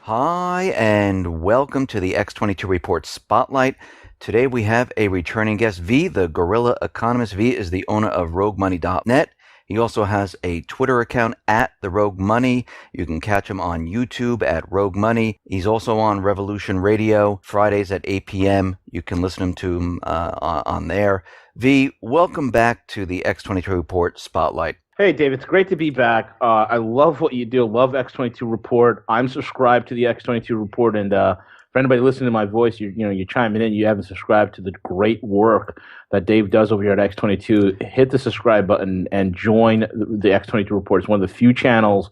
Hi, and welcome to the X22 Report Spotlight. Today we have a returning guest, V, the Guerrilla Economist. V is the owner of RogueMoney.net. He also has a Twitter account at the Rogue Money. You can catch him on YouTube at Rogue Money. He's also on Revolution Radio Fridays at 8 p.m. You can listen to him on there. V, welcome back to the X22 Report Spotlight. Hey, Dave, it's great to be back. I love what you do. Love X22 Report. I'm subscribed to the X22 Report, and for anybody listening to my voice, you're chiming in. You haven't subscribed to the great work that Dave does over here at X22. Hit the subscribe button and join the X22 Report. It's one of the few channels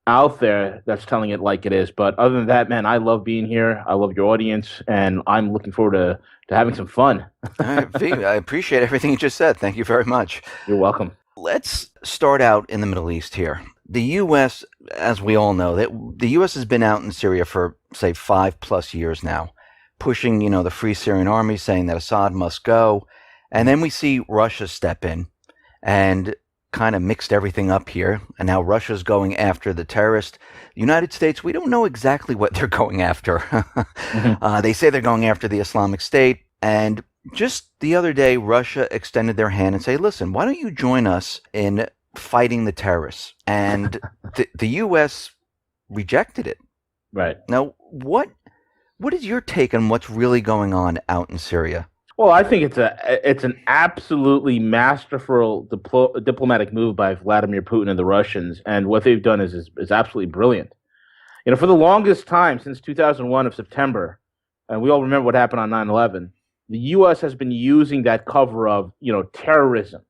out there that's telling it like it is. But other than that, man, I love being here. I love your audience, and I'm looking forward to having some fun. All right, V, I appreciate everything you just said. Thank you very much. You're welcome. Let's start out in the Middle East here. The U.S., as we all know, the U.S. has been out in Syria for, say, 5+ years now, pushing, the Free Syrian Army, saying that Assad must go. And then we see Russia step in and kind of mixed everything up here. And now Russia's going after the terrorists. The United States, we don't know exactly what they're going after. They say they're going after the Islamic State. And just the other day, Russia extended their hand and say, listen, why don't you join us in fighting the terrorists? And the U.S. rejected it. Right. Now, what is your take on what's really going on out in Syria? Well, I think it's an absolutely masterful diplomatic move by Vladimir Putin and the Russians, and what they've done is absolutely brilliant. For the longest time, since 2001 of September, and we all remember what happened on 9/11, the U.S. has been using that cover of, terrorism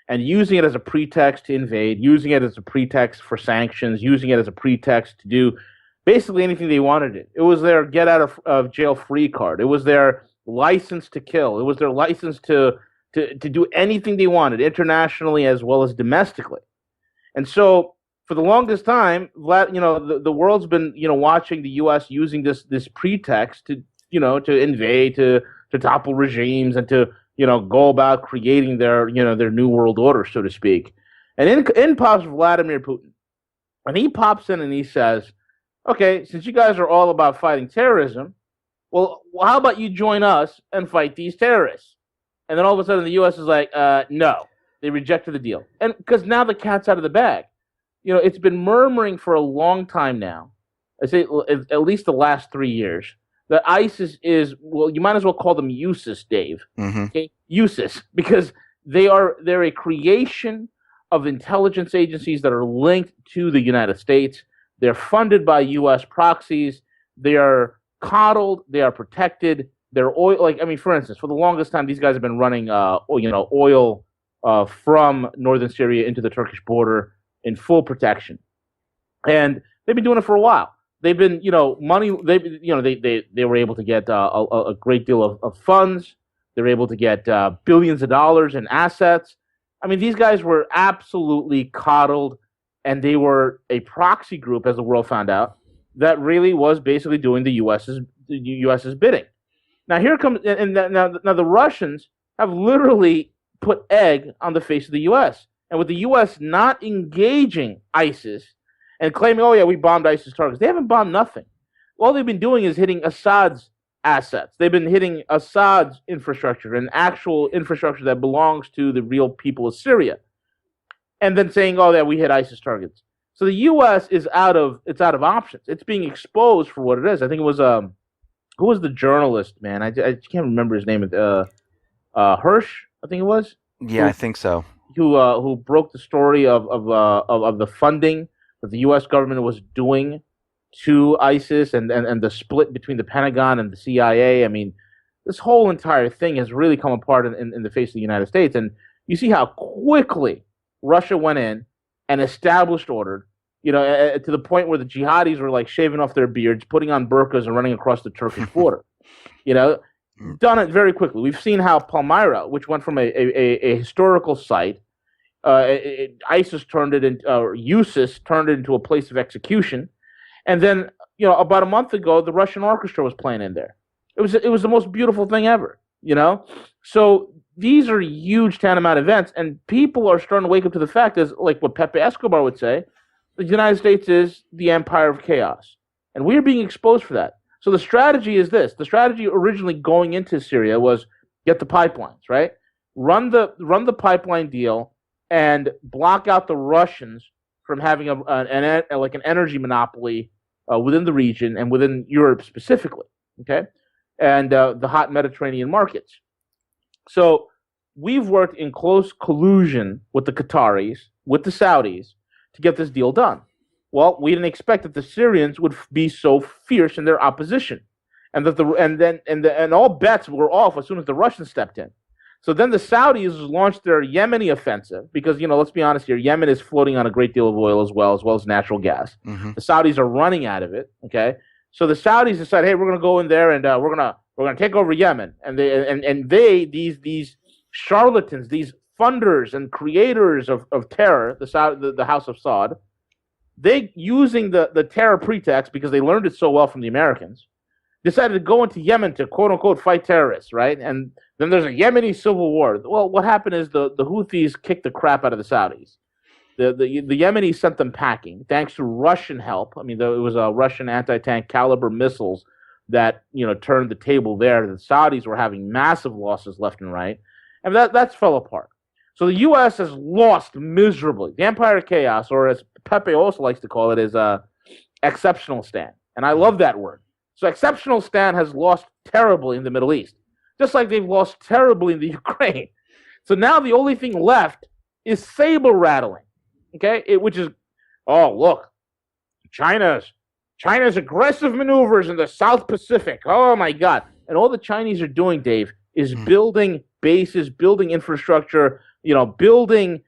and using it as a pretext to invade, using it as a pretext for sanctions, using it as a pretext to do basically anything they wanted it. It was their get out of jail free card. It was their license to kill. It was their license to do anything they wanted, internationally as well as domestically. And so for the longest time, the world's been, watching the U.S. using this pretext to invade, to topple regimes, and to go about creating their new world order, so to speak. And in pops Vladimir Putin, and he pops in and he says, "Okay, since you guys are all about fighting terrorism, well, how about you join us and fight these terrorists?" And then all of a sudden, the U.S. is like, "No," they rejected the deal, and because now the cat's out of the bag. It's been murmuring for a long time now. I say at least the last 3 years. That ISIS is, well, you might as well call them USIS, Dave. Mm-hmm. Okay? USIS, because they're a creation of intelligence agencies that are linked to the United States. They're funded by U.S. proxies. They are coddled. They are protected. They're oil. For instance, for the longest time, these guys have been running, oil from northern Syria into the Turkish border in full protection, and they've been doing it for a while. They've been, money. They were able to get a great deal of funds. They were able to get billions of dollars in assets. I mean, these guys were absolutely coddled, and they were a proxy group, as the world found out, that really was basically doing the U.S.'s bidding. Now here comes, and now the Russians have literally put egg on the face of the U.S. And with the U.S. not engaging ISIS and claiming, oh, yeah, we bombed ISIS targets. They haven't bombed nothing. All they've been doing is hitting Assad's assets. They've been hitting Assad's infrastructure, and actual infrastructure that belongs to the real people of Syria. And then saying, oh, yeah, we hit ISIS targets. So the U.S. is out of options. It's being exposed for what it is. I think it was, who was the journalist, man? I can't remember his name. Hirsch, I think it was? Yeah, I think so. Who broke the story of the funding that the U.S. government was doing to ISIS, and the split between the Pentagon and the CIA. I mean, this whole entire thing has really come apart in the face of the United States. And you see how quickly Russia went in and established order, to the point where the jihadis were like shaving off their beards, putting on burqas, and running across the Turkish border. Done it very quickly. We've seen how Palmyra, which went from a historical site, ISIS turned it into, or USIS turned it into a place of execution, and then about a month ago, the Russian orchestra was playing in there. It was the most beautiful thing ever. So these are huge tantamount events, and people are starting to wake up to the fact, as like what Pepe Escobar would say, the United States is the empire of chaos. And we are being exposed for that. So the strategy is this. The strategy originally going into Syria was get the pipelines, right? Run the pipeline deal and block out the Russians from having an energy monopoly within the region and within Europe specifically, okay? And the hot Mediterranean markets. So we've worked in close collusion with the Qataris, with the Saudis, to get this deal done. Well, we didn't expect that the Syrians would be so fierce in their opposition, and that all bets were off as soon as the Russians stepped in. So then the Saudis launched their Yemeni offensive because, let's be honest here, Yemen is floating on a great deal of oil as well as natural gas. Mm-hmm. The Saudis are running out of it. Okay, so the Saudis decided, hey, we're going to go in there and we're gonna take over Yemen, and these charlatans, these funders and creators of terror, the House of Saud, they, using the terror pretext because they learned it so well from the Americans, decided to go into Yemen to quote unquote fight terrorists, right? And then there's a Yemeni civil war. Well, what happened is the Houthis kicked the crap out of the Saudis. The Yemenis sent them packing thanks to Russian help. I mean, it was Russian anti-tank caliber missiles that turned the table there. The Saudis were having massive losses left and right, and that's fell apart. So the U.S. has lost miserably. The Empire of Chaos, or as Pepe also likes to call it, is exceptional stand. And I love that word. So exceptional stand has lost terribly in the Middle East, just like they've lost terribly in the Ukraine. So now the only thing left is saber rattling, okay? Which is, oh, look, China's aggressive maneuvers in the South Pacific. Oh, my God. And all the Chinese are doing, Dave, is building bases, building infrastructure, building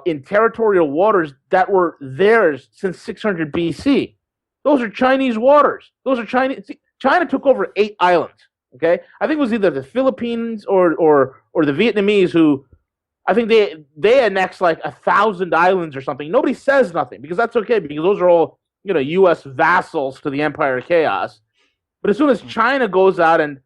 in territorial waters that were theirs since 600 BC. Those are Chinese waters. Those are Chinese. China took over 8 islands. Okay, I think it was either the Philippines or the Vietnamese who, I think they annexed like 1,000 islands or something. Nobody says nothing because that's okay because those are all U.S. vassals to the Empire of Chaos. But as soon as China goes out and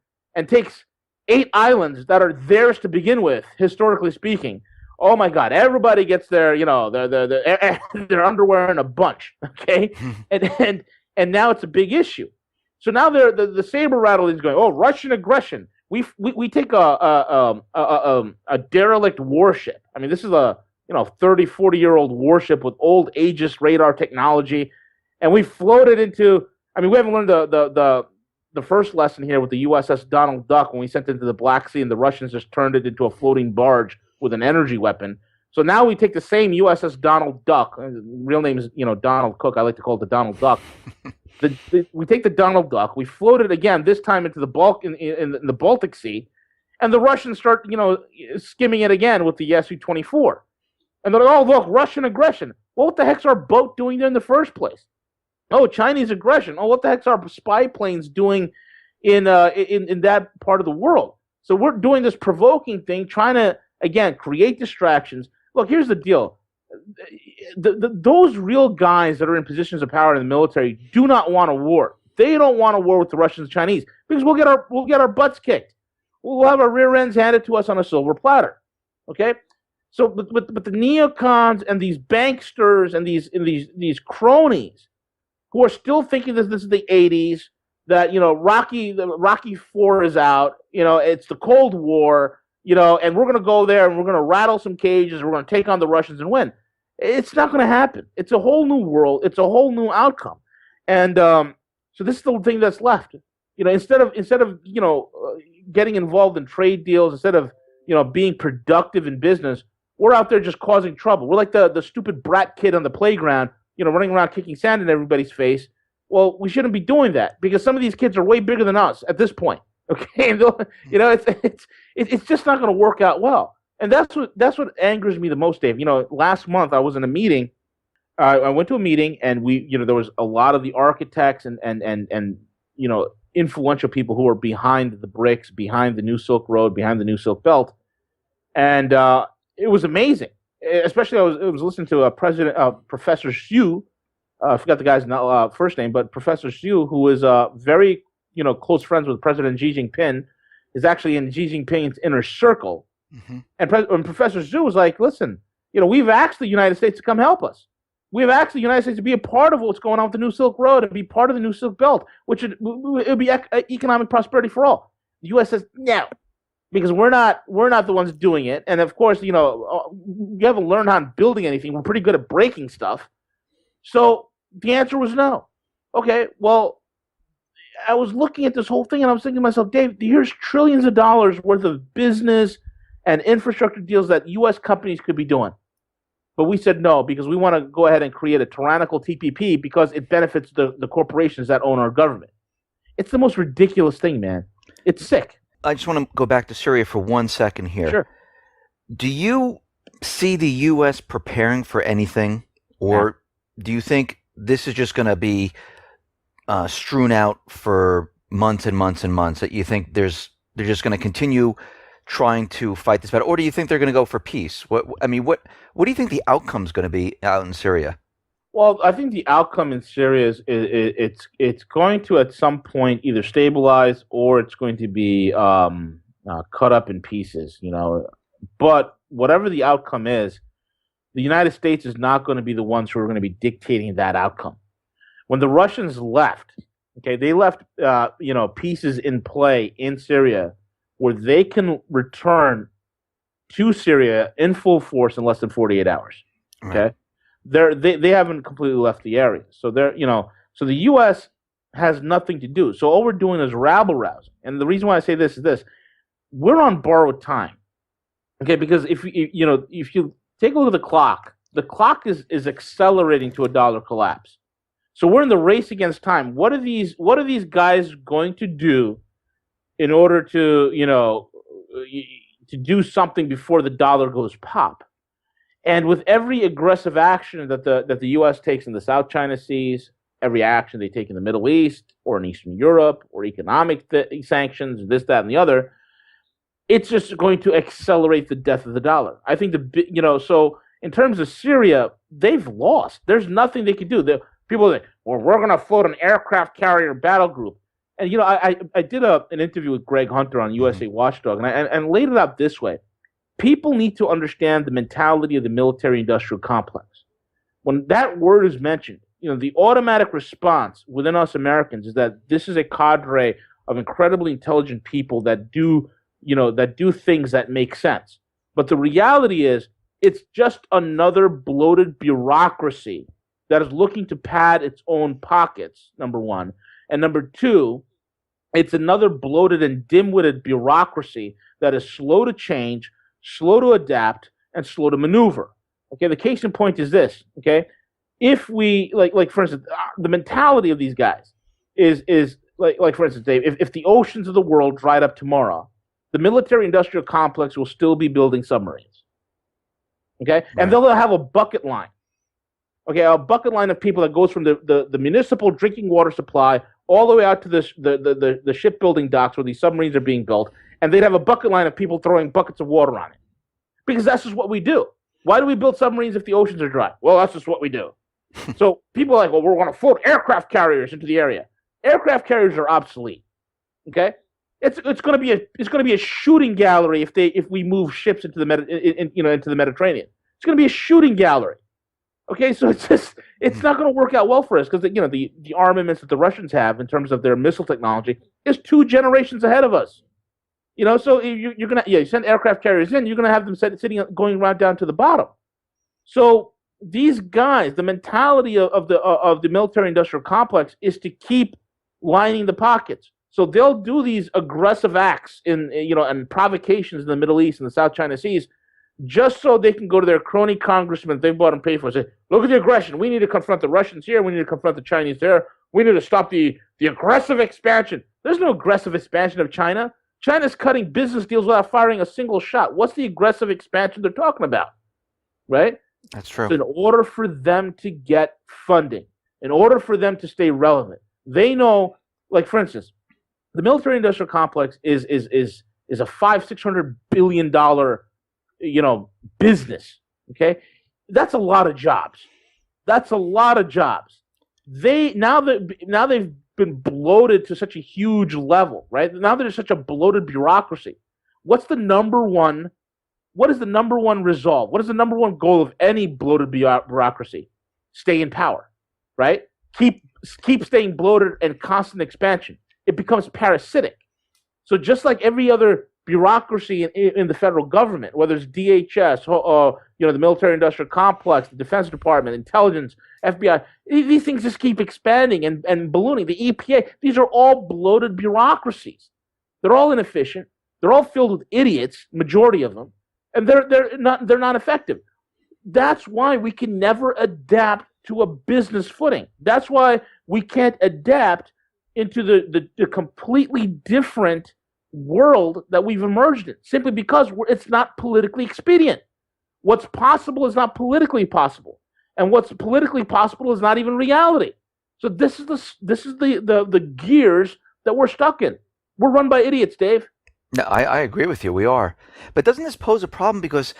takes 8 islands that are theirs to begin with, historically speaking, oh my God, everybody gets their their underwear in a bunch, okay, and now it's a big issue. So now the saber rattling is going. Oh, Russian aggression. We take a derelict warship. I mean, this is a 30, 40-year-old warship with old Aegis radar technology, and we floated into. I mean, we haven't learned the first lesson here with the USS Donald Duck when we sent it into the Black Sea, and the Russians just turned it into a floating barge with an energy weapon. So now we take the same USS Donald Duck. Real name is Donald Cook. I like to call it the Donald Duck. We take the Donald Duck. We float it again. This time into the the Baltic Sea, and the Russians start skimming it again with the Su-24. And they're like, oh look, Russian aggression. Well, what the heck's our boat doing there in the first place? Oh, Chinese aggression. Oh, what the heck's our spy planes doing in that part of the world? So we're doing this provoking thing, trying to again create distractions. Look, here's the deal. Those real guys that are in positions of power in the military do not want a war. They don't want a war with the Russians and Chinese because we'll get our butts kicked. We'll have our rear ends handed to us on a silver platter. Okay, so but the neocons and these banksters and these cronies who are still thinking that this is the 80s, that Rocky IV is out, it's the Cold War, and we're going to go there and we're going to rattle some cages, we're going to take on the Russians and win. It's not going to happen. It's a whole new world. It's a whole new outcome. And so this is the thing that's left. Instead of getting involved in trade deals, instead of being productive in business, we're out there just causing trouble. We're like the stupid brat kid on the playground, running around kicking sand in everybody's face. Well, we shouldn't be doing that because some of these kids are way bigger than us at this point. Okay, it's just not going to work out well. And that's what angers me the most, Dave. Last month I was in a meeting. I went to a meeting, and there was a lot of the architects and influential people who were behind the bricks, behind the New Silk Road, behind the New Silk Belt, and it was amazing. Especially, I was listening to Professor Xu. I forgot the guy's first name, but Professor Xu, who is very close friends with President Xi Jinping, is actually in Xi Jinping's inner circle. Mm-hmm. And Professor Xu was like, listen, we've asked the United States to come help us. We have asked the United States to be a part of what's going on with the New Silk Road and be part of the New Silk Belt, which it would be economic prosperity for all. The U.S. says no, because we're not the ones doing it. And of course, you haven't learned how to building anything. We're pretty good at breaking stuff. So the answer was no. Okay, well, I was looking at this whole thing and I was thinking to myself, Dave, here's trillions of dollars worth of business and infrastructure deals that U.S. companies could be doing. But we said no because we want to go ahead and create a tyrannical TPP because it benefits the corporations that own our government. It's the most ridiculous thing, man. It's sick. I just want to go back to Syria for 1 second here. Sure. Do you see the U.S. preparing for anything, or do you think this is just going to be strewn out for months and months and months, that you think they're just going to continue trying to fight this battle, or do you think they're going to go for peace? What do you think the outcome is going to be out in Syria? Well, I think the outcome in Syria is it's going to at some point either stabilize or it's going to be cut up in pieces, But whatever the outcome is, the United States is not going to be the ones who are going to be dictating that outcome. When the Russians left, they left pieces in play in Syria where they can return to Syria in full force in less than 48 hours. Okay, right. They haven't completely left the area, so so the U.S. has nothing to do. So all we're doing is rabble rousing, and the reason why I say this is this: we're on borrowed time. Okay, because if you take a look at the clock is accelerating to a dollar collapse. So we're in the race against time. What are these guys going to do in order to to do something before the dollar goes pop? And with every aggressive action that the U.S. takes in the South China Seas, every action they take in the Middle East or in Eastern Europe, or economic sanctions, this, that, and the other, it's just going to accelerate the death of the dollar. I think so in terms of Syria, they've lost. There's nothing they can do. People say, well, we're going to float an aircraft carrier battle group. And, I did an interview with Greg Hunter on USA Watchdog, and laid it out this way. People need to understand the mentality of the military-industrial complex. When that word is mentioned, the automatic response within us Americans is that this is a cadre of incredibly intelligent people that do things that make sense. But the reality is, it's just another bloated bureaucracy that is looking to pad its own pockets, number one. And number two, it's another bloated and dim-witted bureaucracy that is slow to change, slow to adapt, and slow to maneuver. Okay, the case in point is this. Okay, if we like for instance, the mentality of these guys is like for instance, Dave, if the oceans of the world dried up tomorrow, the military-industrial complex will still be building submarines. Okay, right. And they'll have a bucket line. Okay, a bucket line of people that goes from the municipal drinking water supply all the way out to the shipbuilding docks where these submarines are being built, and they'd have a bucket line of people throwing buckets of water on it. Because that's just what we do. Why do we build submarines if the oceans are dry? Well, that's just what we do. So people are like, well, we're going to float aircraft carriers into the area. Aircraft carriers are obsolete. Okay, it's going to be a shooting gallery if we move ships into the Mediterranean. It's going to be a shooting gallery. Okay, so it's not going to work out well for us because the armaments that the Russians have in terms of their missile technology is 2 generations ahead of us. So you're gonna you send aircraft carriers in, you're gonna have them going right down to the bottom. So these guys, the mentality of the military-industrial complex is to keep lining the pockets. So they'll do these aggressive acts and provocations in the Middle East and the South China Seas, just so they can go to their crony congressmen they've bought and paid for and say, look at the aggression. We need to confront the Russians here. We need to confront the Chinese there. We need to stop the aggressive expansion. There's no aggressive expansion of China. China's cutting business deals without firing a single shot. What's the aggressive expansion they're talking about? Right? That's true. So in order for them to get funding, in order for them to stay relevant, they know, like for instance, the military-industrial complex is a $500-600 billion business. Okay, that's a lot of jobs. That's a lot of jobs. Now they've been bloated to such a huge level, right? Now there's such a bloated bureaucracy. What is the number one resolve? What is the number one goal of any bloated bureaucracy? stay in power, right? Keep staying bloated and constant expansion. It becomes parasitic. So just like every other bureaucracy in the federal government, whether it's DHS, the military-industrial complex, the Defense Department, intelligence, FBI, these things just keep expanding and ballooning. The EPA, these are all bloated bureaucracies. They're all inefficient. They're all filled with idiots, majority of them, and they're not effective. That's why we can never adapt to a business footing. That's why we can't adapt into the completely different world that we've emerged in, simply because it's not politically expedient. What's possible is not politically possible, and what's politically possible is not even reality. So this is the gears that we're stuck in. We're run by idiots, Dave. No, I agree with you. We are. But doesn't this pose a problem? Because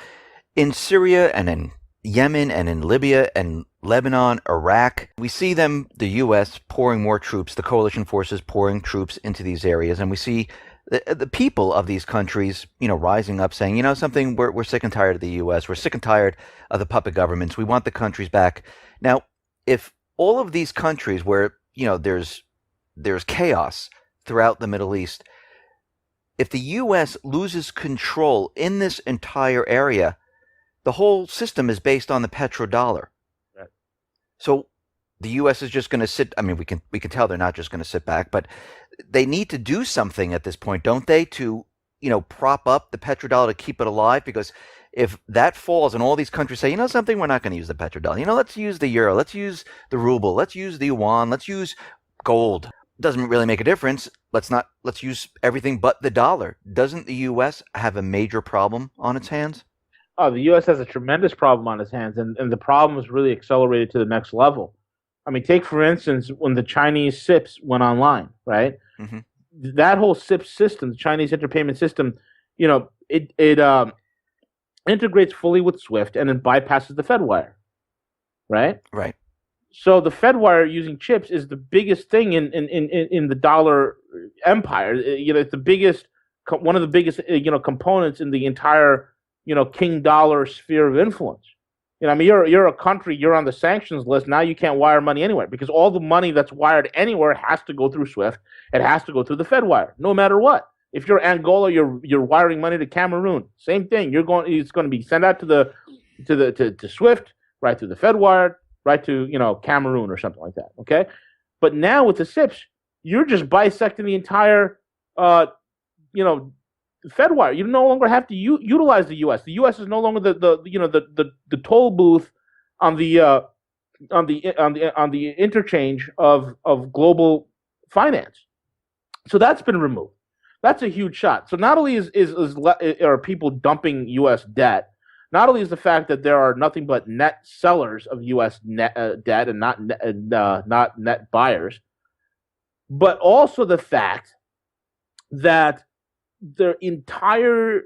in Syria and in Yemen and in Libya and Lebanon, Iraq, we see the U.S. pouring more troops, the coalition forces pouring troops into these areas. And we see the people of these countries, rising up saying, something, we're sick and tired of the U.S. We're sick and tired of the puppet governments. We want the countries back. Now, if all of these countries where, there's chaos throughout the Middle East, if the U.S. loses control in this entire area, the whole system is based on the petrodollar. Right. So the U.S. is just going to sit. I mean, we can tell they're not just going to sit back, but they need to do something at this point, don't they, to prop up the petrodollar to keep it alive? Because if that falls and all these countries say, something, we're not going to use the petrodollar. Let's use the euro. Let's use the ruble. Let's use the yuan. Let's use gold. Doesn't really make a difference. Let's use everything but the dollar. Doesn't the U.S. have a major problem on its hands? Oh, the U.S. has a tremendous problem on its hands, and the problem is really accelerated to the next level. I mean, take, for instance, when the Chinese SIPs went online, right? Mm-hmm. That whole SIP system, the Chinese interpayment system, it integrates fully with SWIFT and then bypasses the Fedwire, right? Right. So the Fedwire using chips is the biggest thing in the dollar empire. It's the biggest, one of the biggest, components in the entire, king dollar sphere of influence. You're a country, you're on the sanctions list. Now you can't wire money anywhere because all the money that's wired anywhere has to go through SWIFT. It has to go through the Fedwire, no matter what. If you're Angola, you're wiring money to Cameroon. Same thing. It's going to be sent out to SWIFT, right through the Fedwire, right to Cameroon or something like that. Okay, but now with the SIPs, you're just bisecting the entire Fedwire. You no longer have to utilize the U.S. The U.S. is no longer the toll booth on the interchange of global finance. So that's been removed. That's a huge shot. So not only are people dumping U.S. debt, not only is the fact that there are nothing but net sellers of U.S. debt and not net buyers, but also the fact that the entire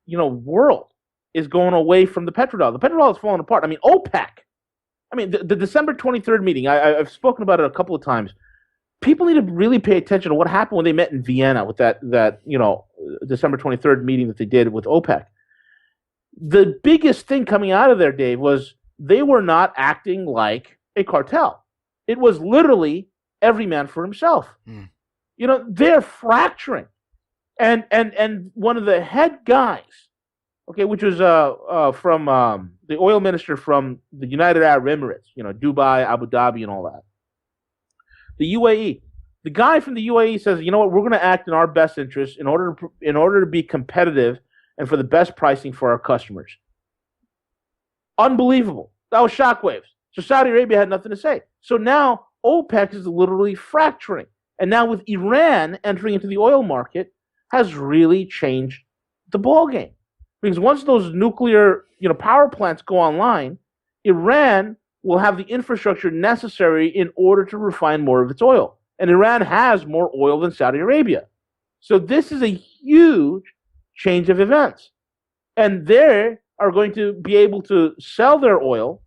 world is going away from the petrodollar. The petrodollar is falling apart. I mean, OPEC. I mean, the December 23rd meeting, I've spoken about it a couple of times. People need to really pay attention to what happened when they met in Vienna with that December 23rd meeting that they did with OPEC. The biggest thing coming out of there, Dave, was they were not acting like a cartel. It was literally every man for himself. Mm. They're fracturing. And one of the head guys, okay, which was from the oil minister from the United Arab Emirates, Dubai, Abu Dhabi, and all that. The UAE, the guy from the UAE says, we're going to act in our best interest in order to be competitive and for the best pricing for our customers. Unbelievable. That was shockwaves. So Saudi Arabia had nothing to say. So now OPEC is literally fracturing. And now with Iran entering into the oil market has really changed the ballgame. Because once those nuclear power plants go online, Iran will have the infrastructure necessary in order to refine more of its oil. And Iran has more oil than Saudi Arabia. So this is a huge change of events. And they are going to be able to sell their oil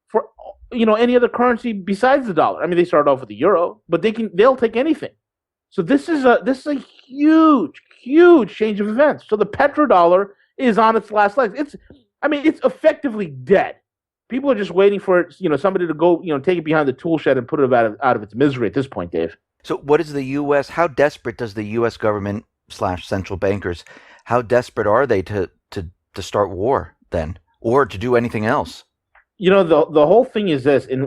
for any other currency besides the dollar. I mean, they started off with the euro, but they'll take anything. So this is a huge, huge change of events. So the petrodollar is on its last legs. It's effectively dead. People are just waiting for it, somebody to go, take it behind the tool shed and put it out of its misery at this point, Dave. So what is the U.S., how desperate does the U.S. government slash central bankers, how desperate are they to start war then, or to do anything else? The whole thing is this, and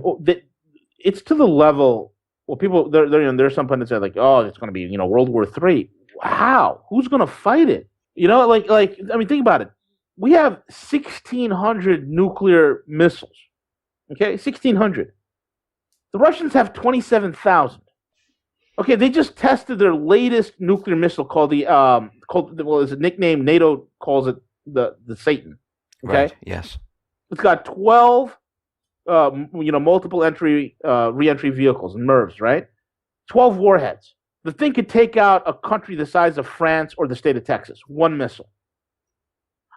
it's to the level. Well, people there's some pundits that are like, oh, it's going to be World War III. How? Who's going to fight it? Think about it. We have 1,600 nuclear missiles. Okay, 1,600. The Russians have 27,000. Okay, they just tested their latest nuclear missile called it's a nickname NATO calls it the Satan. Okay, right, yes. It's got 12 multiple re-entry vehicles and MIRVs, right? 12 warheads. The thing could take out a country the size of France or the state of Texas. One missile.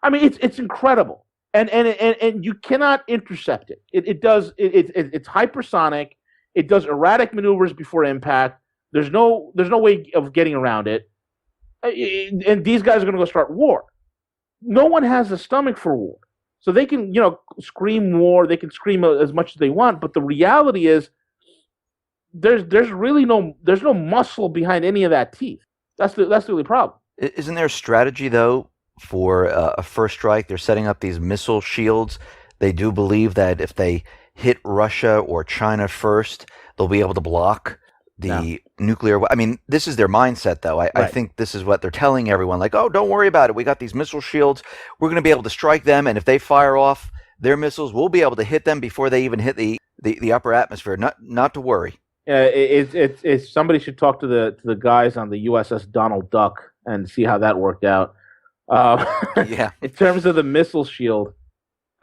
I mean, it's incredible, and you cannot intercept it. It's hypersonic. It does erratic maneuvers before impact. There's no way of getting around it. And these guys are going to go start war. No one has the stomach for war. So they can, scream war. They can scream as much as they want. But the reality is there's really no muscle behind any of that teeth. That's the only problem. Isn't there a strategy, though, for a first strike? They're setting up these missile shields. They do believe that if they hit Russia or China first, they'll be able to block the nuclear. I mean, this is their mindset, though. I think this is what they're telling everyone. Like, oh, don't worry about it. We got these missile shields. We're going to be able to strike them. And if they fire off their missiles, we'll be able to hit them before they even hit the upper atmosphere. Not to worry. It's somebody should talk to the guys on the USS Donald Duck and see how that worked out. Yeah. In terms of the missile shield,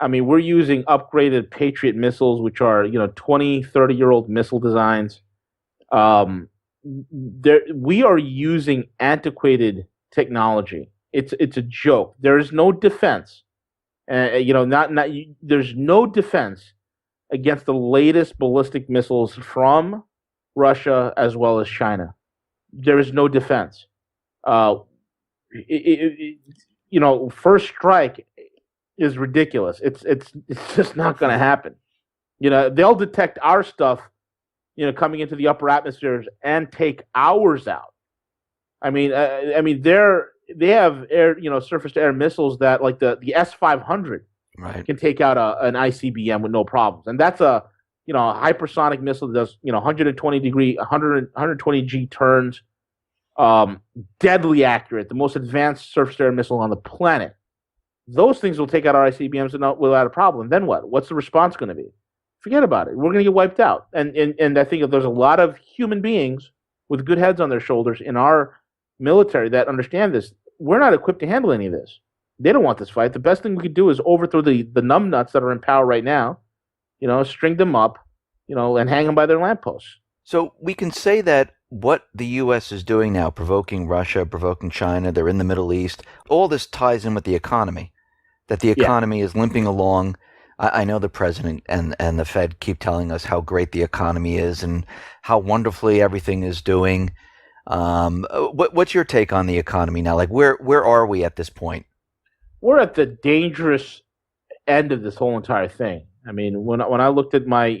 I mean, we're using upgraded Patriot missiles, which are 20, 30-year-old missile designs. We are using antiquated technology. It's a joke. There is no defense. There's no defense against the latest ballistic missiles from Russia as well as China. There is no defense. First strike is ridiculous. It's just not going to happen. They'll detect our stuff, coming into the upper atmospheres and take ours out. I mean, they have surface to air missiles that, like the S-500, right, can take out an ICBM with no problems, and that's a hypersonic missile that does 120 G turns, deadly accurate, the most advanced surface to air missile on the planet. Those things will take out our ICBMs without a problem. Then what? What's the response going to be? Forget about it. We're going to get wiped out. And I think there's a lot of human beings with good heads on their shoulders in our military that understand this. We're not equipped to handle any of this. They don't want this fight. The best thing we could do is overthrow the numbnuts that are in power right now, string them up, and hang them by their lampposts. So we can say that what the U.S. is doing now, provoking Russia, provoking China, they're in the Middle East, all this ties in with the economy, that the economy is limping along. I know the president and the Fed keep telling us how great the economy is and how wonderfully everything is doing. What's your take on the economy now? Like, where are we at this point? We're at the dangerous end of this whole entire thing. I mean, when I looked at my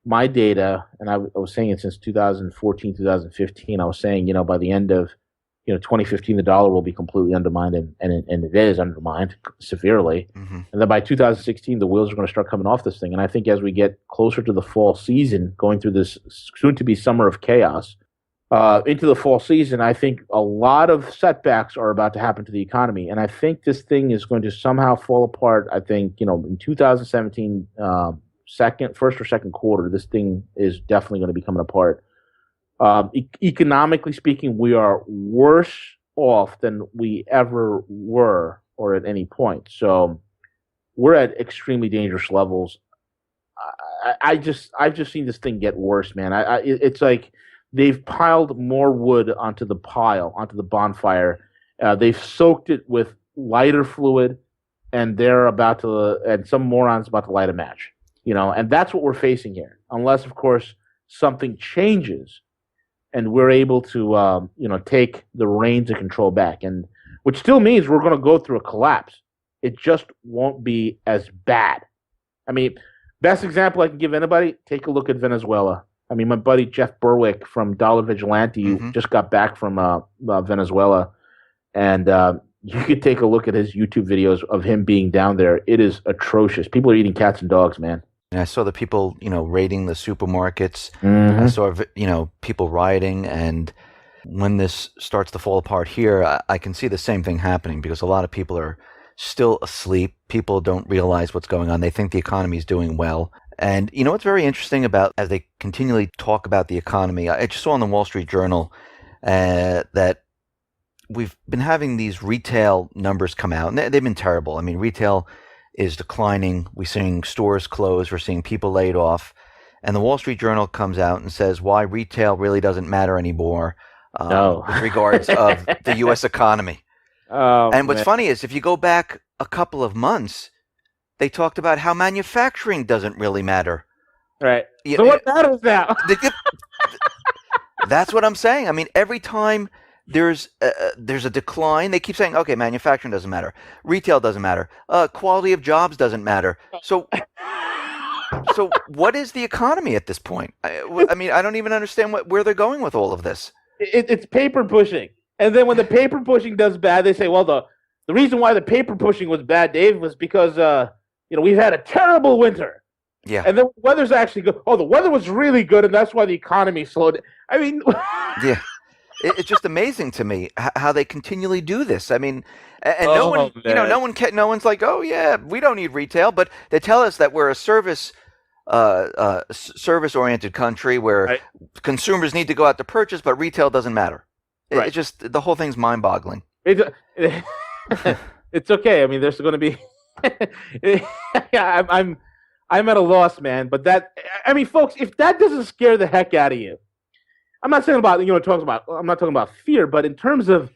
my data, and I was saying it since 2014, 2015, I was saying by the end of 2015, the dollar will be completely undermined, and it is undermined severely. Mm-hmm. And then by 2016, the wheels are going to start coming off this thing. And I think as we get closer to the fall season, going through this soon-to-be summer of chaos, into the fall season, I think a lot of setbacks are about to happen to the economy. And I think this thing is going to somehow fall apart. I think, in 2017, first or second quarter, this thing is definitely going to be coming apart. Economically speaking, we are worse off than we ever were or at any point. So we're at extremely dangerous levels. I've just seen this thing get worse, man. It's like they've piled more wood onto the bonfire. They've soaked it with lighter fluid, and and some moron's about to light a match. And that's what we're facing here. Unless, of course, something changes and we're able to, take the reins of control back, and which still means we're going to go through a collapse. It just won't be as bad. I mean, best example I can give anybody, take a look at Venezuela. I mean, my buddy Jeff Berwick from Dollar Vigilante just got back from Venezuela, and you could take a look at his YouTube videos of him being down there. It is atrocious. People are eating cats and dogs, man. And I saw the people, raiding the supermarkets. Mm-hmm. I saw, people rioting. And when this starts to fall apart here, I can see the same thing happening because a lot of people are still asleep. People don't realize what's going on. They think the economy is doing well. And what's very interesting about, as they continually talk about the economy, I just saw in the Wall Street Journal that we've been having these retail numbers come out, and they've been terrible. I mean, retail is declining. We're seeing stores close. We're seeing people laid off. And the Wall Street Journal comes out and says why retail really doesn't matter anymore with regards of the U.S. economy. And what's funny is if you go back a couple of months, they talked about how manufacturing doesn't really matter. Right. So what matters now? That's what I'm saying. I mean, every time there's a decline, they keep saying, okay, manufacturing doesn't matter. Retail doesn't matter. Quality of jobs doesn't matter. So what is the economy at this point? I mean, I don't even understand where they're going with all of this. It's paper pushing. And then when the paper pushing does bad, they say, well, the reason why the paper pushing was bad, Dave, was because we've had a terrible winter. Yeah. And the weather's actually good. Oh, the weather was really good, and that's why the economy slowed. I mean, yeah. It's just amazing to me how they continually do this. I mean, and no one's like, oh yeah, we don't need retail, but they tell us that we're a service-oriented country where consumers need to go out to purchase, but retail doesn't matter. Right. It's just the whole thing's mind-boggling. It's okay. I mean, there's going to be. Yeah, I'm at a loss, man. But folks, if that doesn't scare the heck out of you, I'm not saying about I'm not talking about fear, but in terms of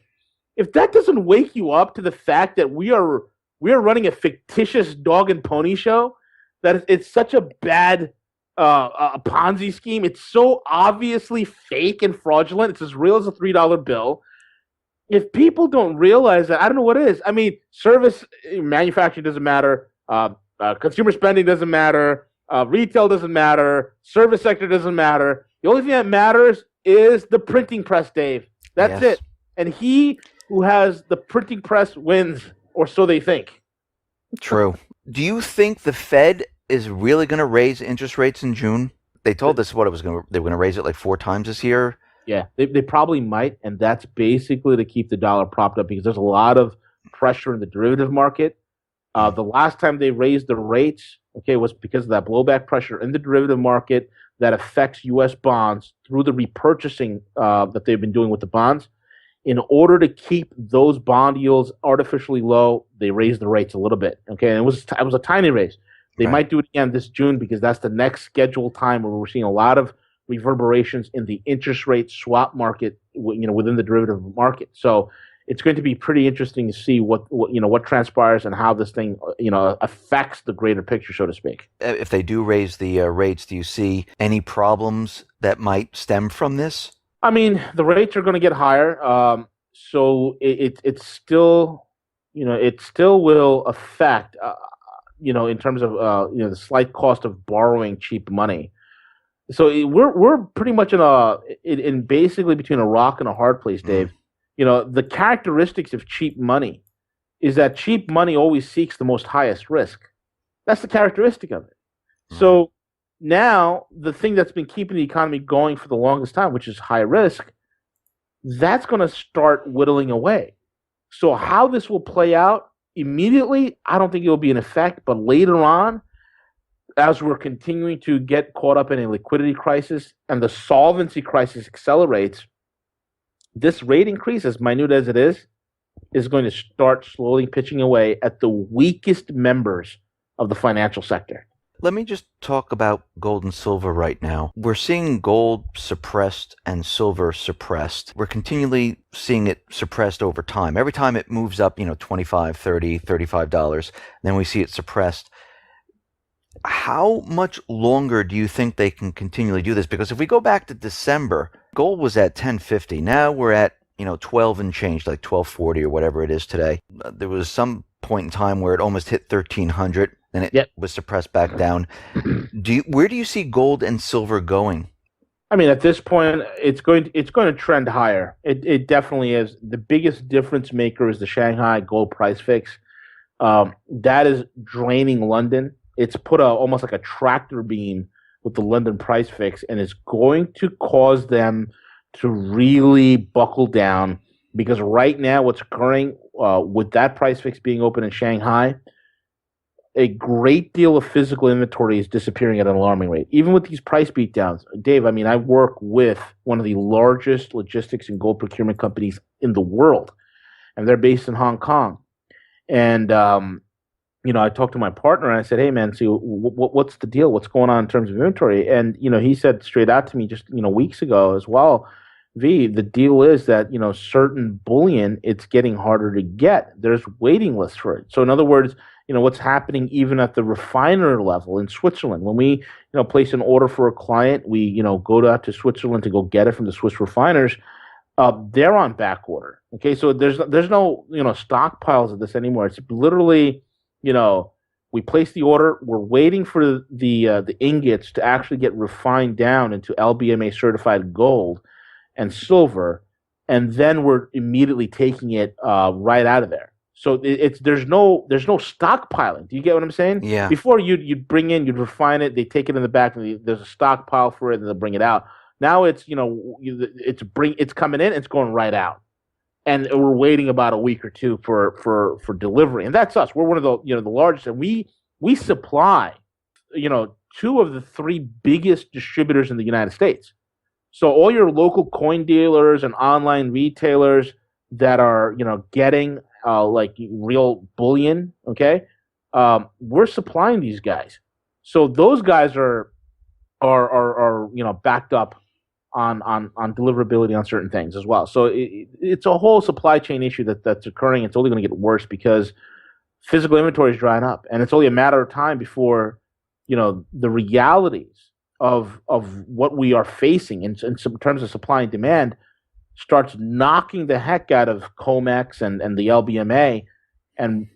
if that doesn't wake you up to the fact that we are running a fictitious dog and pony show, that it's such a bad a Ponzi scheme. It's so obviously fake and fraudulent. It's as real as a $3 bill. If people don't realize that, I don't know what is. I mean, service manufacturing doesn't matter. Consumer spending doesn't matter. Retail doesn't matter. Service sector doesn't matter. The only thing that matters is the printing press, Dave. That's it. And he who has the printing press wins, or so they think. True. Do you think the Fed is really going to raise interest rates in June? They told us they were going to raise it like 4 times this year. Yeah, they probably might, and that's basically to keep the dollar propped up because there's a lot of pressure in the derivative market. The last time they raised the rates, was because of that blowback pressure in the derivative market that affects U.S. bonds through the repurchasing that they've been doing with the bonds. In order to keep those bond yields artificially low, they raised the rates a little bit. Okay, and it was a tiny raise. They might do it again this June because that's the next scheduled time where we're seeing a lot of reverberations in the interest rate swap market, within the derivative market. So it's going to be pretty interesting to see what transpires and how this thing, affects the greater picture, so to speak. If they do raise the rates, do you see any problems that might stem from this? I mean, the rates are going to get higher, so it's still, it still will affect, in terms of the slight cost of borrowing cheap money. So we're pretty much in basically between a rock and a hard place, Dave. The characteristics of cheap money is that cheap money always seeks the most highest risk. That's the characteristic of it. So now the thing that's been keeping the economy going for the longest time, which is high risk, that's going to start whittling away. So how this will play out immediately, I don't think it will be in effect, but later on, as we're continuing to get caught up in a liquidity crisis and the solvency crisis accelerates, this rate increase, as minute as it is going to start slowly pitching away at the weakest members of the financial sector. Let me just talk about gold and silver right now. We're seeing gold suppressed and silver suppressed. We're continually seeing it suppressed over time. Every time it moves up, $25, $30, $35, then we see it suppressed. How much longer do you think they can continually do this? Because if we go back to December, gold was at $10.50. Now we're at 12 and change, like $12.40 or whatever it is today. There was some point in time where it almost hit 1,300, and it Yep. was suppressed back down. Where do you see gold and silver going? I mean, at this point, it's going to trend higher. It definitely is. The biggest difference maker is the Shanghai gold price fix. That is draining London. It's put almost like a tractor beam with the London price fix, and it's going to cause them to really buckle down, because right now what's occurring with that price fix being open in Shanghai, a great deal of physical inventory is disappearing at an alarming rate. Even with these price beatdowns, Dave, I mean, I work with one of the largest logistics and gold procurement companies in the world, and they're based in Hong Kong. And I talked to my partner and I said, "Hey, man, see, what's the deal? What's going on in terms of inventory?" And he said straight out to me just weeks ago as well, "V, the deal is that certain bullion, it's getting harder to get. There's waiting lists for it." So in other words, what's happening even at the refiner level in Switzerland. When we place an order for a client, we go out to Switzerland to go get it from the Swiss refiners. They're on back order. Okay, so there's no stockpiles of this anymore. It's literally we place the order. We're waiting for the ingots to actually get refined down into LBMA certified gold and silver, and then we're immediately taking it right out of there. So there's no stockpiling. Do you get what I'm saying? Yeah. Before you'd bring in, you'd refine it, they take it in the back, and there's a stockpile for it, and they'll bring it out. Now it's it's coming in, it's going right out, and we're waiting about a week or two for delivery, and that's us. We're one of the the largest, and we supply two of the three biggest distributors in the United States. So all your local coin dealers and online retailers that are getting like real bullion, okay, we're supplying these guys. So those guys are backed up on deliverability on certain things as well. So it's a whole supply chain issue that's occurring. It's only going to get worse because physical inventory is drying up, and it's only a matter of time before the realities of what we are facing in terms of supply and demand starts knocking the heck out of COMEX and the LBMA, and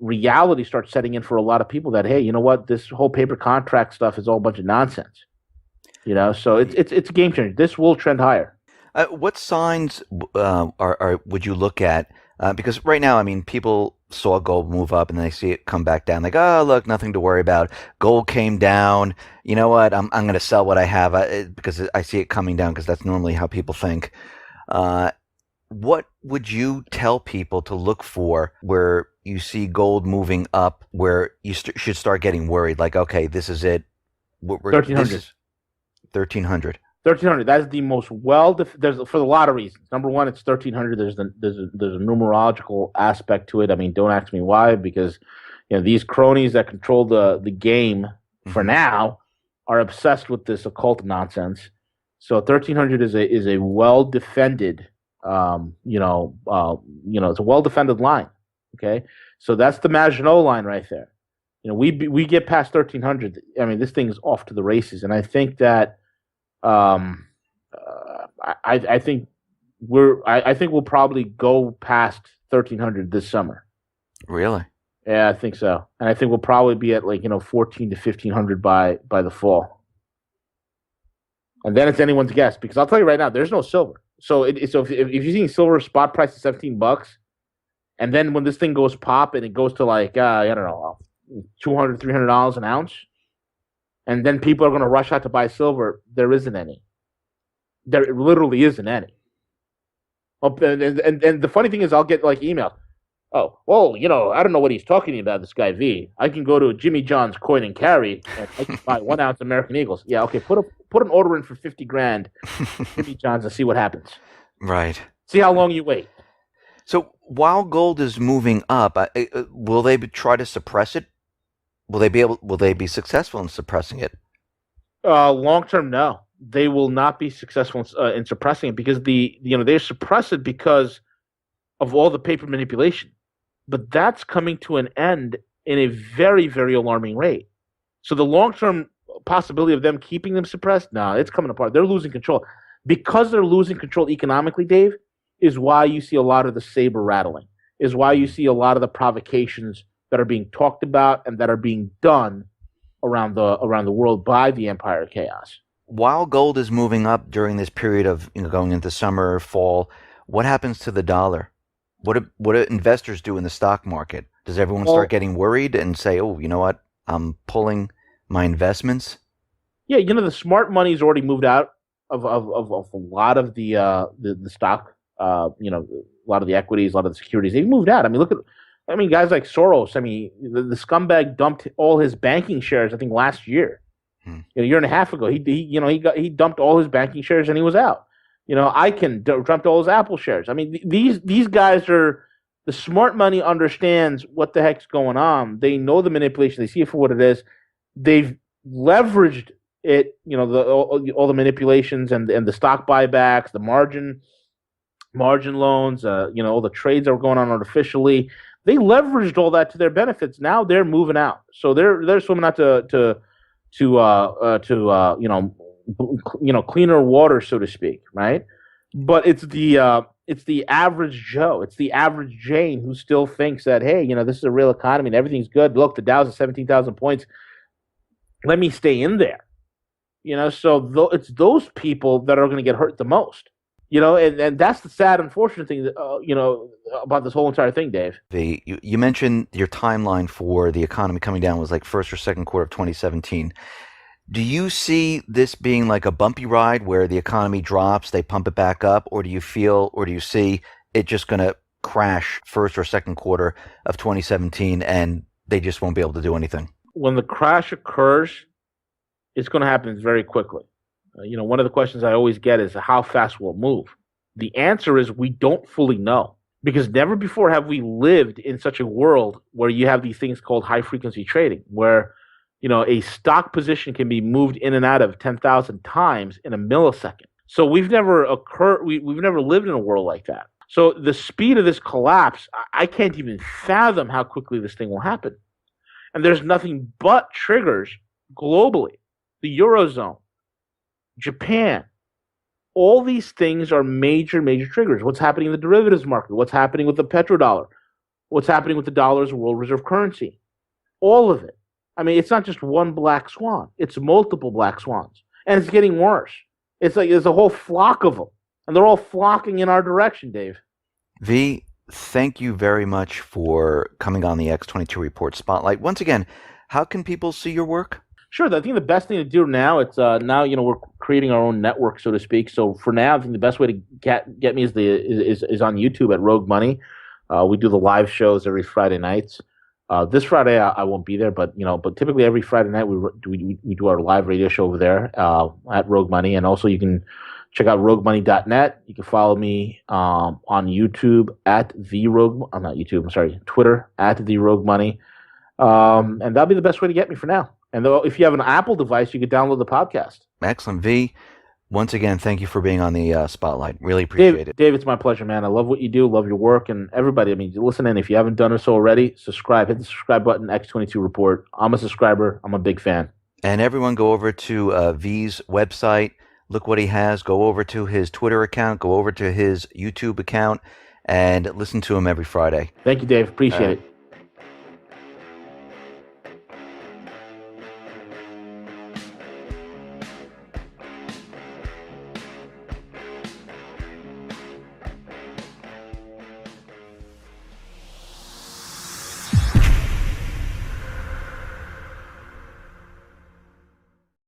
reality starts setting in for a lot of people that, hey, you know what, this whole paper contract stuff is all a bunch of nonsense. So it's a game changer. This will trend higher. What signs would you look at? Because right now, I mean, people saw gold move up and then they see it come back down. Like, oh, look, nothing to worry about. Gold came down. You know what? I'm going to sell what I have because I see it coming down, because that's normally how people think. What would you tell people to look for where you see gold moving up, where you should start getting worried? Like, okay, this is it. 1,300. 1,300. 1,300. That's the most there's for a lot of reasons. Number one, it's 1,300. There's a numerological aspect to it. I mean, don't ask me why, because these cronies that control the game for now are obsessed with this occult nonsense. So 1,300 is a well defended, it's a well defended line. Okay, so that's the Maginot line right there. We get past 1,300. I mean, this thing is off to the races, and I think that I think we'll probably go past 1,300 this summer. Really? Yeah, I think so, and I think we'll probably be at 14 to 1,500 by the fall. And then it's anyone's guess, because I'll tell you right now, there's no silver. So if you're seeing silver spot price at $17, and then when this thing goes pop and it goes to I don't know, $200, $300 an ounce, and then people are going to rush out to buy silver, there isn't any. There literally isn't any. And the funny thing is, I'll get emails. Oh, well, I don't know what he's talking about, this guy V. I can go to Jimmy John's Coin and Carry and I can buy 1 ounce American Eagles. Yeah, okay, put an order in for $50,000, Jimmy John's, and see what happens. Right. See how long you wait. So while gold is moving up, will they try to suppress it? Will they be successful in suppressing it? Long term, no. They will not be successful in suppressing it, because they suppress it because of all the paper manipulation. But that's coming to an end in a very, very alarming rate. So the long-term possibility of them keeping them suppressed, it's coming apart. They're losing control. Because they're losing control economically, Dave, is why you see a lot of the saber rattling. is why you see a lot of the provocations that are being talked about and that are being done around the world by the Empire of Chaos. While gold is moving up during this period of going into summer, fall, what happens to the dollar? What do investors do in the stock market? Does everyone start getting worried and say, "Oh, you know what? I'm pulling my investments"? Yeah, the smart money's already moved out of a lot of the stock. A lot of the equities, a lot of the securities. They've moved out. I mean, guys like Soros. I mean, the scumbag dumped all his banking shares, I think, last year. A year and a half ago, he dumped all his banking shares and he was out. Icahn dumped all his Apple shares. I mean, these guys are the smart money understands what the heck's going on. They know the manipulation. They see it for what it is. They've leveraged it. All the manipulations and the stock buybacks, the margin loans. All the trades that were going on artificially. They leveraged all that to their benefits. Now they're moving out. So they're swimming out to cleaner water, so to speak, right? But it's the average Joe, it's the average Jane who still thinks that, hey, this is a real economy and everything's good. Look, the Dow's at 17,000 points. Let me stay in there. So it's those people that are going to get hurt the most. And that's the sad, unfortunate thing, about this whole entire thing, Dave. You mentioned your timeline for the economy coming down was like first or second quarter of 2017. Do you see this being like a bumpy ride where the economy drops, they pump it back up, or do you see it just going to crash first or second quarter of 2017 and they just won't be able to do anything? When the crash occurs, it's going to happen very quickly. One of the questions I always get is how fast will it move? The answer is we don't fully know, because never before have we lived in such a world where you have these things called high frequency trading, where a stock position can be moved in and out of 10,000 times in a millisecond. So we've never lived in a world like that. So the speed of this collapse, I can't even fathom how quickly this thing will happen. And there's nothing but triggers globally. The Eurozone, Japan, all these things are major, major triggers. What's happening in the derivatives market? What's happening with the petrodollar? What's happening with the dollar as a world reserve currency? All of it. I mean, it's not just one black swan. It's multiple black swans. And it's getting worse. It's like there's a whole flock of them. And they're all flocking in our direction, Dave. V, thank you very much for coming on the X22 Report Spotlight. Once again, how can people see your work? Sure. I think the best thing to do now, it's now we're creating our own network, so to speak. So for now, I think the best way to get me is on YouTube at Rogue Money. We do the live shows every Friday nights. This Friday I won't be there, but typically every Friday night we do our live radio show over there at Rogue Money, and also you can check out roguemoney.net. You can follow me on YouTube at Twitter at the Rogue Money, and that'll be the best way to get me for now. And if you have an Apple device, you could download the podcast. Excellent. V, once again, thank you for being on the Spotlight. Really appreciate it. Dave, it's my pleasure, man. I love what you do, love your work, and everybody, listen in. If you haven't done so already, subscribe. Hit the subscribe button, X22 Report. I'm a subscriber. I'm a big fan. And everyone go over to V's website. Look what he has. Go over to his Twitter account. Go over to his YouTube account and listen to him every Friday. Thank you, Dave. Appreciate it.